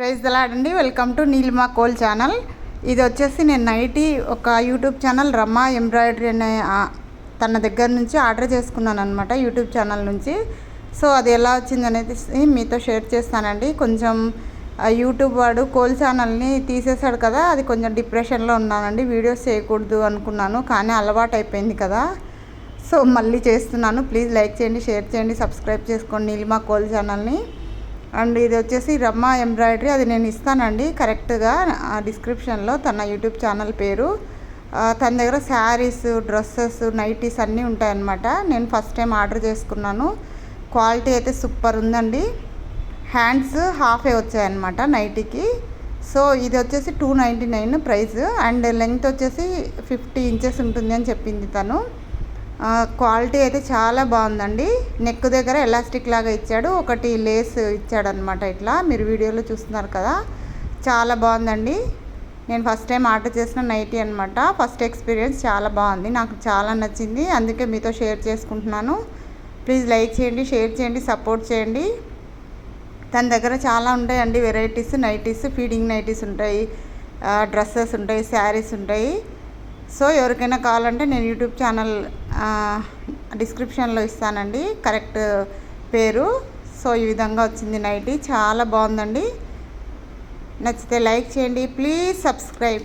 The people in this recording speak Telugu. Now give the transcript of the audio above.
ప్రైజ్ దలాడండి. వెల్కమ్ టు నీలిమా కోల్ ఛానల్. ఇది వచ్చేసి నేను నైటీ ఒక యూట్యూబ్ ఛానల్ రమ్మా ఎంబ్రాయిడరీ అనే తన దగ్గర నుంచి ఆర్డర్ చేసుకున్నాను అనమాట, యూట్యూబ్ ఛానల్ నుంచి. సో అది ఎలా వచ్చింది అనేది మీతో షేర్ చేస్తానండి. కొంచెం యూట్యూబ్ వాడు కోల్ ఛానల్ని తీసేశాడు కదా, అది కొంచెం డిప్రెషన్లో ఉన్నానండి. వీడియోస్ చేయకూడదు అనుకున్నాను, కానీ అలవాటు అయిపోయింది కదా, సో మళ్ళీ చేస్తున్నాను. ప్లీజ్ లైక్ చేయండి, షేర్ చేయండి, సబ్స్క్రైబ్ చేసుకోండి నీలిమా కోల్ ఛానల్ని. అండ్ ఇది వచ్చేసి రమ్మా ఎంబ్రాయిడరీ, అది నేను ఇస్తానండి కరెక్ట్గా డిస్క్రిప్షన్లో తన యూట్యూబ్ ఛానల్ పేరు. తన దగ్గర శారీస్, డ్రెస్సెస్, నైటీస్ అన్నీ ఉంటాయన్నమాట. నేను ఫస్ట్ టైం ఆర్డర్ చేసుకున్నాను. క్వాలిటీ అయితే సూపర్ ఉందండి. హ్యాండ్స్ హాఫే వచ్చాయన్నమాట నైటీకి. సో ఇది వచ్చేసి 299 ప్రైస్. అండ్ లెంగ్త్ వచ్చేసి 50 ఇంచెస్ ఉంటుంది అని చెప్పింది తను. క్వాలిటీ అయితే చాలా బాగుందండి. నెక్ దగ్గర ఎలాస్టిక్ లాగా ఇచ్చాడు, ఒకటి లేస్ ఇచ్చాడనమాట. ఇట్లా మీరు వీడియోలో చూస్తున్నారు కదా, చాలా బాగుందండి. నేను ఫస్ట్ టైం ఆర్డర్ చేసిన నైటీ అనమాట. ఫస్ట్ ఎక్స్పీరియన్స్ చాలా బాగుంది, నాకు చాలా నచ్చింది, అందుకే మీతో షేర్ చేసుకుంటున్నాను. ప్లీజ్ లైక్ చేయండి, షేర్ చేయండి, సపోర్ట్ చేయండి. తన దగ్గర చాలా ఉంటాయండి వెరైటీస్, నైటీస్, ఫీడింగ్ నైటీస్ ఉంటాయి, డ్రెస్సెస్ ఉంటాయి, శారీస్ ఉంటాయి. సో ఎవరికైనా కావాలంటే నేను యూట్యూబ్ ఛానల్ డిస్క్రిప్షన్లో ఇస్తానండి కరెక్ట్ పేరు. సో ఈ విధంగా వచ్చింది నైటీ, చాలా బాగుందండి. నచ్చితే లైక్ చేయండి, ప్లీజ్ సబ్స్క్రైబ్.